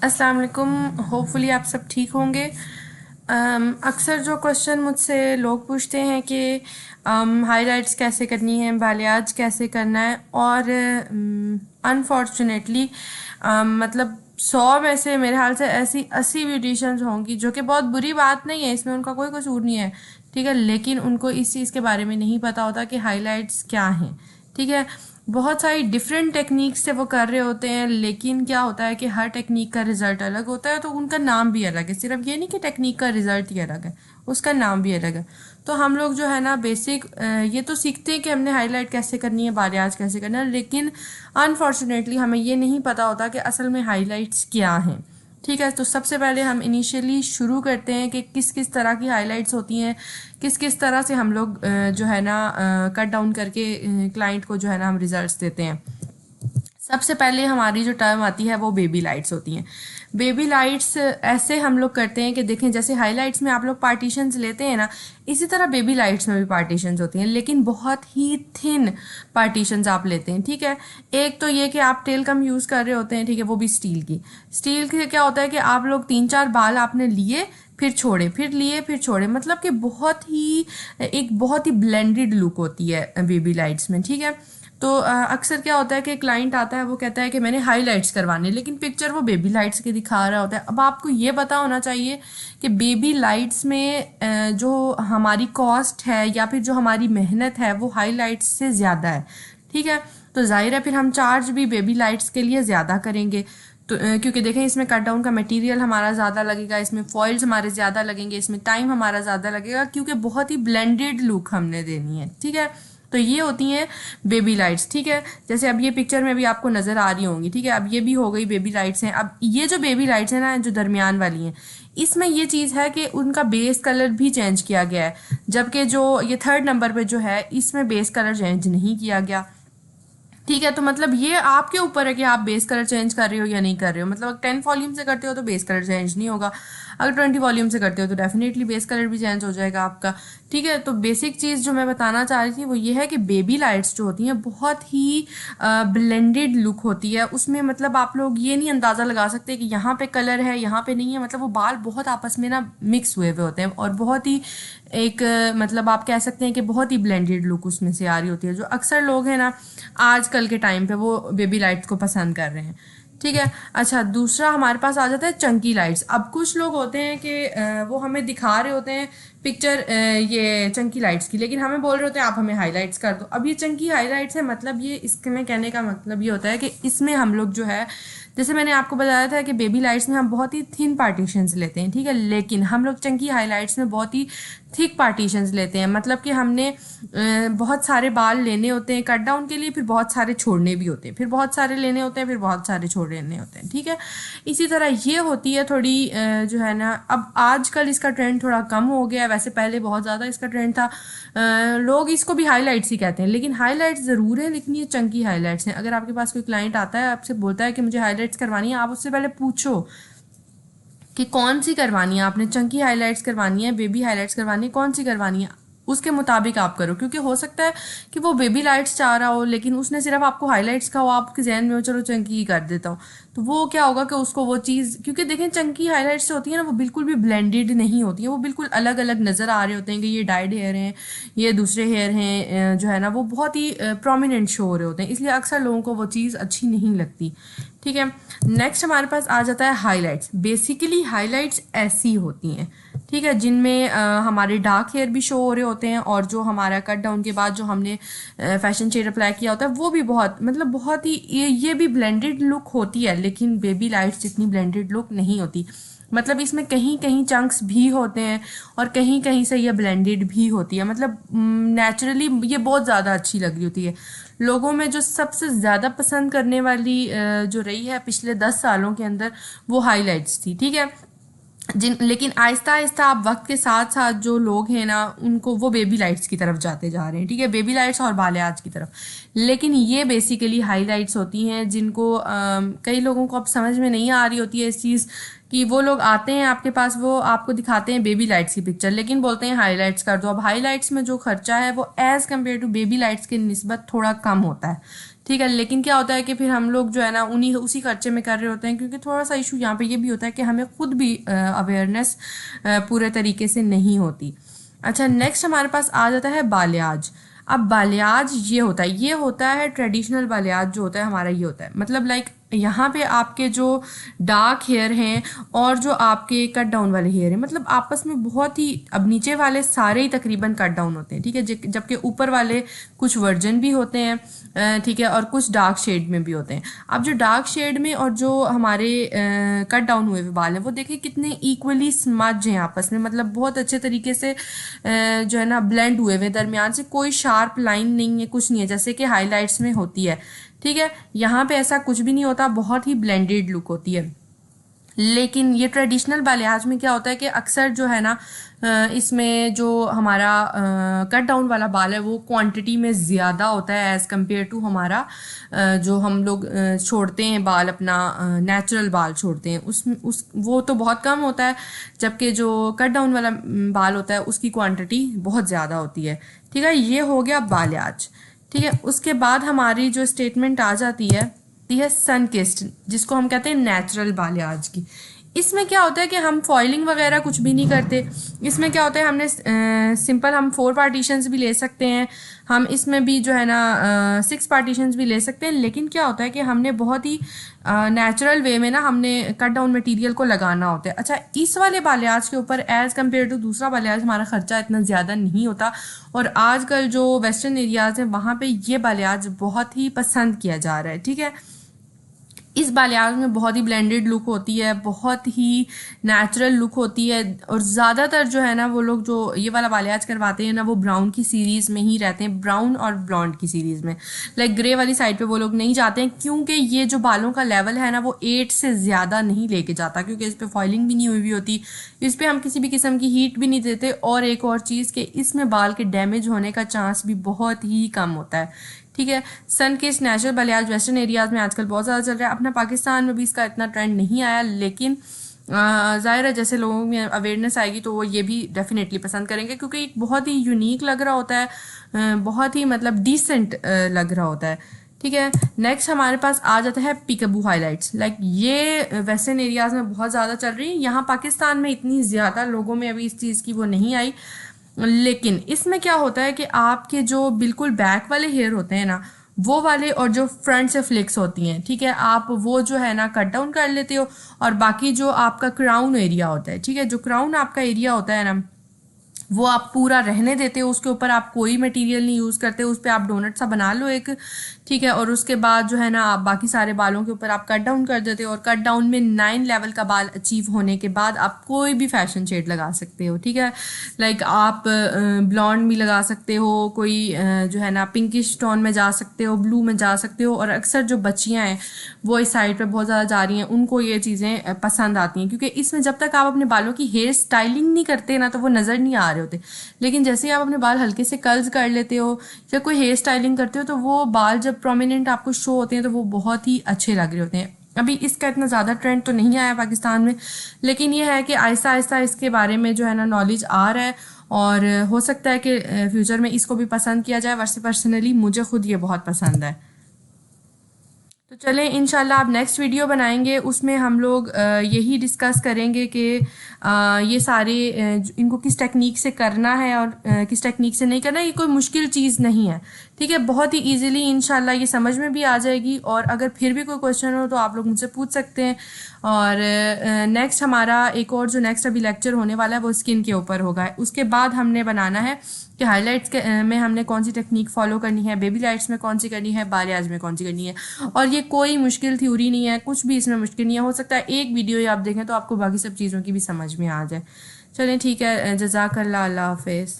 अस्सलाम वालेकुम। होपफुली आप सब ठीक होंगे। अक्सर जो क्वेश्चन मुझसे लोग पूछते हैं कि हाइलाइट्स कैसे करनी है, बालियाज कैसे करना है, और अनफॉर्चुनेटली मतलब 100 में से मेरे ख्याल से ऐसी 80 ब्यूटिशियंस होंगी, जो कि बहुत बुरी बात नहीं है, इसमें उनका कोई कसूर नहीं है, ठीक है, लेकिन उनको इस चीज़ के बारे में नहीं पता होता कि हाइलाइट्स क्या हैं। ठीक है, बहुत सारी डिफरेंट टेक्निक से वो कर रहे होते हैं, लेकिन क्या होता है कि हर टेक्निक का रिजल्ट अलग होता है, तो उनका नाम भी अलग है। सिर्फ ये नहीं कि टेक्निक का रिजल्ट ही अलग है, उसका नाम भी अलग है। तो हम लोग जो है ना बेसिक ये तो सीखते हैं कि हमने हाईलाइट कैसे करनी है, बालियाज कैसे करना है, लेकिन अनफॉर्चुनेटली हमें ये नहीं पता होता कि असल में हाईलाइट्स क्या हैं। ठीक है, तो सबसे पहले हम इनिशियली शुरू करते हैं कि किस किस तरह की हाइलाइट्स होती हैं, किस किस तरह से हम लोग जो है ना कट डाउन करके क्लाइंट को जो है ना हम रिजल्ट्स देते हैं। सबसे पहले हमारी जो टर्म आती है वो बेबी लाइट्स होती हैं। बेबी लाइट्स ऐसे हम लोग करते हैं कि देखें, जैसे हाइलाइट्स में आप लोग पार्टीशंस लेते हैं ना, इसी तरह बेबी लाइट्स में भी पार्टीशंस होती हैं, लेकिन बहुत ही थिन पार्टीशंस आप लेते हैं। ठीक है, एक तो ये कि आप टेल कम यूज़ कर रहे होते हैं, ठीक है, वो भी स्टील की। स्टील के क्या होता है कि आप लोग 3-4 बाल आपने लिए, फिर छोड़े, फिर लिए, फिर छोड़े, मतलब कि बहुत ही ब्लेंडेड लुक होती है बेबी लाइट्स में। ठीक है, तो अक्सर क्या होता है कि क्लाइंट आता है, वो कहता है कि मैंने हाइलाइट्स करवाने, लेकिन पिक्चर वो बेबी लाइट्स के दिखा रहा होता है। अब आपको ये पता होना चाहिए कि बेबी लाइट्स में जो हमारी कॉस्ट है या फिर जो हमारी मेहनत है वो हाइलाइट्स से ज़्यादा है। ठीक है, तो जाहिर है फिर हम चार्ज भी बेबी लाइट्स के लिए ज़्यादा करेंगे। तो क्योंकि देखें, इसमें कट डाउन का मटेरियल हमारा ज़्यादा लगेगा, इसमें फॉइल्स हमारे ज़्यादा लगेंगे, इसमें टाइम हमारा ज़्यादा लगेगा, क्योंकि बहुत ही ब्लेंडेड लुक हमने देनी है। ठीक है, तो ये होती हैं बेबी लाइट्स। ठीक है, जैसे अब ये पिक्चर में भी आपको नज़र आ रही होंगी। ठीक है, अब ये भी हो गई बेबी लाइट्स हैं। अब ये जो बेबी लाइट्स हैं ना, जो दरमियान वाली हैं, इसमें ये चीज़ है कि उनका बेस कलर भी चेंज किया गया है, जबकि जो ये 3rd नंबर पे जो है, इसमें बेस कलर चेंज नहीं किया गया। ठीक है, तो मतलब ये आपके ऊपर है कि आप बेस कलर चेंज कर रहे हो या नहीं कर रहे हो। मतलब 10 वॉल्यूम से करते हो तो बेस कलर चेंज नहीं होगा, अगर 20 वॉल्यूम से करते हो तो डेफिनेटली बेस कलर भी चेंज हो जाएगा आपका। ठीक है, तो बेसिक चीज़ जो मैं बताना चाह रही थी वो ये है कि बेबी लाइट्स जो होती हैं बहुत ही ब्लेंडेड लुक होती है उसमें। मतलब आप लोग ये नहीं अंदाज़ा लगा सकते कि यहाँ पे कलर है, यहाँ पे नहीं है। मतलब वो बाल बहुत आपस में ना मिक्स हुए हुए होते हैं, और बहुत ही एक मतलब आप कह सकते हैं कि बहुत ही ब्लेंडेड लुक उसमें से आ रही होती है, जो अक्सर लोग हैं ना आजकल के टाइम पे वो बेबी लाइट्स को पसंद कर रहे हैं। ठीक है, अच्छा, दूसरा हमारे पास आ जाता है चंकी लाइट्स। अब कुछ लोग होते हैं कि वो हमें दिखा रहे होते हैं पिक्चर ये चंकी लाइट्स की, लेकिन हमें बोल रहे होते हैं आप हमें हाइलाइट्स कर दो। अब ये चंकी हाइलाइट्स है, मतलब ये इसके में कहने का मतलब ये होता है कि इसमें हम लोग जो है, जैसे मैंने आपको बताया था कि बेबी लाइट्स में हम बहुत ही थिन पार्टीशंस लेते हैं, ठीक है, लेकिन हम लोग चंकी हाइलाइट्स में बहुत ही थिक पार्टीशंस लेते हैं। मतलब कि हमने बहुत सारे बाल लेने होते हैं कट डाउन के लिए, फिर बहुत सारे छोड़ने भी होते हैं, फिर बहुत सारे लेने होते हैं, फिर बहुत सारे छोड़ लेने होते हैं। ठीक है, इसी तरह ये होती है थोड़ी जो है ना, अब आजकल इसका ट्रेंड थोड़ा कम हो गया है, वैसे पहले बहुत ज़्यादा इसका ट्रेंड था। लोग इसको भी हाईलाइट्स ही कहते हैं, लेकिन हाईलाइट्स ज़रूर है, लेकिन ये चंकी हाईलाइट्स हैं। अगर आपके पास कोई क्लाइंट आता है, आपसे बोलता है कि मुझे हाईलाइट्स करवानी है, आप उससे पहले पूछो कि कौन सी करवानी है आपने, चंकी हाइलाइट्स करवानी है, बेबी हाइलाइट्स करवानी है, कौन सी करवानी है, उसके मुताबिक आप करो। क्योंकि हो सकता है कि वो बेबी लाइट्स चाह रहा हो, लेकिन उसने सिर्फ आपको हाइलाइट्स का हो, आपके जहन में हो चलो चंकी ही कर देता हूँ, तो वो क्या होगा कि उसको वो चीज़, क्योंकि देखें चंकी हाइलाइट्स जो होती है ना, वो बिल्कुल भी ब्लेंडेड नहीं होती है, वो बिल्कुल अलग अलग नज़र आ रहे होते हैं कि ये डाइड हेयर हैं, ये दूसरे हेयर हैं, जो है ना वो बहुत ही प्रोमिनेंट शो हो रहे होते हैं, इसलिए अक्सर लोगों को वो चीज़ अच्छी नहीं लगती। ठीक है, नेक्स्ट हमारे पास आ जाता है हाइलाइट्स। बेसिकली हाइलाइट्स ऐसी होती हैं, ठीक है, जिनमें हमारे डार्क हेयर भी शो हो रहे होते हैं, और जो हमारा कट डाउन के बाद जो हमने फैशन शेड अप्लाई किया होता है वो भी बहुत, मतलब बहुत ही ये भी ब्लेंडेड लुक होती है, लेकिन बेबी लाइट्स जितनी ब्लेंडेड लुक नहीं होती। मतलब इसमें कहीं कहीं चंक्स भी होते हैं, और कहीं कहीं से ये ब्लेंडेड भी होती है। मतलब नेचुरली ये बहुत ज़्यादा अच्छी लग रही होती है। लोगों में जो सबसे ज़्यादा पसंद करने वाली जो रही है पिछले 10 सालों के अंदर, वो हाइलाइट्स थी। ठीक है, लेकिन आहिस्ता आहिस्ता आप वक्त के साथ साथ जो लोग हैं ना, उनको वो बेबी लाइट्स की तरफ जाते जा रहे हैं। ठीक है, बेबी लाइट्स और बालियाज की तरफ। लेकिन ये बेसिकली हाइलाइट्स होती हैं जिनको कई लोगों को अब समझ में नहीं आ रही होती है इस चीज़ कि वो लोग आते हैं आपके पास, वो आपको दिखाते हैं बेबी लाइट्स की पिक्चर, लेकिन बोलते हैं हाइलाइट्स कर दो। अब हाइलाइट्स में जो खर्चा है वो as compare to baby lights के निस्बत थोड़ा कम होता है। ठीक है। लेकिन क्या होता है कि फिर हम लोग जो है ना उन्हीं उसी खर्चे में कर रहे होते हैं, क्योंकि थोड़ा सा इशू यहाँ पे ये भी होता है कि हमें खुद भी अवेयरनेस पूरे तरीके से नहीं होती। अच्छा, नेक्स्ट हमारे पास आ जाता है बालियाज। अब बालियाज ये होता है ट्रेडिशनल बालियाज जो होता है हमारा, ये होता है मतलब लाइक यहाँ पे आपके जो डार्क हेयर हैं और जो आपके कट डाउन वाले हेयर हैं, मतलब आपस में बहुत ही, अब नीचे वाले सारे ही तकरीबन कट डाउन होते हैं, ठीक है, जबकि ऊपर वाले कुछ वर्जन भी होते हैं, ठीक है, और कुछ डार्क शेड में भी होते हैं। अब जो डार्क शेड में और जो हमारे कट डाउन हुए हुए बाल हैं वो देखिए कितने इक्वली स्मज हैं आपस में, मतलब बहुत अच्छे तरीके से जो है ना ब्लेंड हुए हुए, दरमियान से कोई शार्प लाइन नहीं है, कुछ नहीं है, जैसे कि हाईलाइट्स में होती है। ठीक है, यहाँ पे ऐसा कुछ भी नहीं होता, बहुत ही ब्लेंडेड लुक होती है। लेकिन ये ट्रेडिशनल बालियाज में क्या होता है कि अक्सर जो है ना इसमें जो हमारा कट डाउन वाला बाल है वो क्वांटिटी में ज़्यादा होता है एज़ कम्पेयर टू हमारा जो हम लोग छोड़ते हैं बाल, अपना नेचुरल बाल छोड़ते हैं उस वो तो बहुत कम होता है, जबकि जो कट डाउन वाला बाल होता है उसकी क्वांटिटी बहुत ज़्यादा होती है। ठीक है, ये हो गया बालियाज। ठीक है, उसके बाद हमारी जो स्टेटमेंट आ जाती है सन किस्ड, जिसको हम कहते हैं नेचुरल बालियाज की। इसमें क्या होता है कि हम फॉइलिंग वगैरह कुछ भी नहीं करते। इसमें क्या होता है, हमने सिंपल हम 4 पार्टीशंस भी ले सकते हैं, हम इसमें भी जो है ना 6 पार्टीशंस भी ले सकते हैं। लेकिन क्या होता है कि हमने बहुत ही नेचुरल वे में ना हमने कट डाउन मटेरियल को लगाना होता है। अच्छा, इस वाले बालियाज के ऊपर एज़ कम्पेयर टू दूसरा बालियाज हमारा खर्चा इतना ज़्यादा नहीं होता, और आजकल जो वेस्टर्न एरियाज़ हैं वहाँ पे ये बालियाज बहुत ही पसंद किया जा रहा है। ठीक है, इस बालियाज में बहुत ही ब्लेंडेड लुक होती है, बहुत ही नेचुरल लुक होती है, और ज़्यादातर जो है ना वो लोग जो ये वाला बालियाज करवाते हैं ना वो ब्राउन की सीरीज़ में ही रहते हैं, ब्राउन और ब्लॉन्ड की सीरीज़ में। लाइक ग्रे वाली साइड पे वो लोग नहीं जाते हैं, क्योंकि ये जो बालों का लेवल है ना वो 8 से ज़्यादा नहीं लेके जाता, क्योंकि इस पर फॉइलिंग भी नहीं हुई होती, इस पर हम किसी भी किस्म की हीट भी नहीं देते, और एक और चीज़ कि इसमें बाल के डैमेज होने का चांस भी बहुत ही कम होता है। ठीक है, सन किस्ड नेचुरल बालियाज वेस्टर्न एरियाज में आजकल बहुत ज़्यादा चल रहा है। अपना पाकिस्तान में भी इसका इतना ट्रेंड नहीं आया, लेकिन ज़ाहिर है जैसे लोगों में अवेयरनेस आएगी तो वो ये भी डेफिनेटली पसंद करेंगे, क्योंकि एक बहुत ही यूनिक लग रहा होता है, बहुत ही मतलब डिसेंट लग रहा होता है। ठीक है, नेक्स्ट हमारे पास आ जाता है पिकअबू हाईलाइट्स। लाइक ये वेस्टर्न एरियाज में बहुत ज़्यादा चल रही है, यहाँ पाकिस्तान में इतनी ज़्यादा लोगों में अभी इस चीज़ की वो नहीं आई। लेकिन इसमें क्या होता है कि आपके जो बिल्कुल बैक वाले हेयर होते हैं ना वो वाले, और जो फ्रंट से फ्लिक्स होती हैं, ठीक है, आप वो जो है ना कट डाउन कर लेते हो, और बाकी जो आपका क्राउन एरिया होता है, ठीक है, जो क्राउन आपका एरिया होता है ना वो आप पूरा रहने देते हो, उसके ऊपर आप कोई मटेरियल नहीं यूज़ करते, उस पर आप डोनट सा बना लो एक, ठीक है, और उसके बाद जो है ना आप बाकी सारे बालों के ऊपर आप कट डाउन कर देते हो, और कट डाउन में 9 लेवल का बाल अचीव होने के बाद आप कोई भी फैशन शेड लगा सकते हो। ठीक है, लाइक आप ब्लॉन्ड भी लगा सकते हो, कोई जो है ना पिंकिश टोन में जा सकते हो, ब्लू में जा सकते हो, और अक्सर जो बच्चियाँ हैं वो इस साइड पर बहुत ज़्यादा जा रही हैं, उनको ये चीज़ें पसंद आती हैं, क्योंकि इसमें जब तक आप अपने बालों की हेयर स्टाइलिंग नहीं करते ना तो वो नज़र नहीं आ रहे होते। लेकिन जैसे ही आप अपने बाल हल्के से कर्ल्स कर लेते हो या कोई हेयर स्टाइलिंग करते हो तो वो बाल जब प्रोमिनेंट आपको शो होते हैं तो वो बहुत ही अच्छे लग रहे होते हैं। अभी इसका इतना ज़्यादा ट्रेंड तो नहीं आया पाकिस्तान में, लेकिन ये है कि आहिस्ता आहिस्ता इसके बारे में जो है ना नॉलेज आ रहा है, और हो सकता है कि फ्यूचर में इसको भी पसंद किया जाए। वैसे पर्सनली मुझे खुद ये बहुत पसंद है। तो चलें, इंशाल्लाह आप नेक्स्ट वीडियो बनाएंगे, उसमें हम लोग यही डिस्कस करेंगे कि ये सारे इनको किस टेक्निक से करना है और किस टेक्निक से नहीं करना है। ये कोई मुश्किल चीज़ नहीं है, ठीक है, बहुत ही इजीली इंशाल्लाह ये समझ में भी आ जाएगी। और अगर फिर भी कोई क्वेश्चन हो तो आप लोग मुझसे पूछ सकते हैं। और नेक्स्ट हमारा एक और जो नेक्स्ट अभी लेक्चर होने वाला है वो स्किन के ऊपर होगा। उसके बाद हमने बनाना है कि हाईलाइट्स के में हमने कौन सी टेक्निक फॉलो करनी है, बेबी लाइट्स में कौन सी करनी है, बालियाज में कौन सी करनी है। और ये कोई मुश्किल थ्योरी नहीं है, कुछ भी इसमें मुश्किल नहीं है। हो सकता है एक वीडियो ही आप देखें तो आपको बाकी सब चीज़ों की भी समझ में आ जाए। चलें ठीक है, जज़ाकल्लाह, अल्लाह हाफिज़।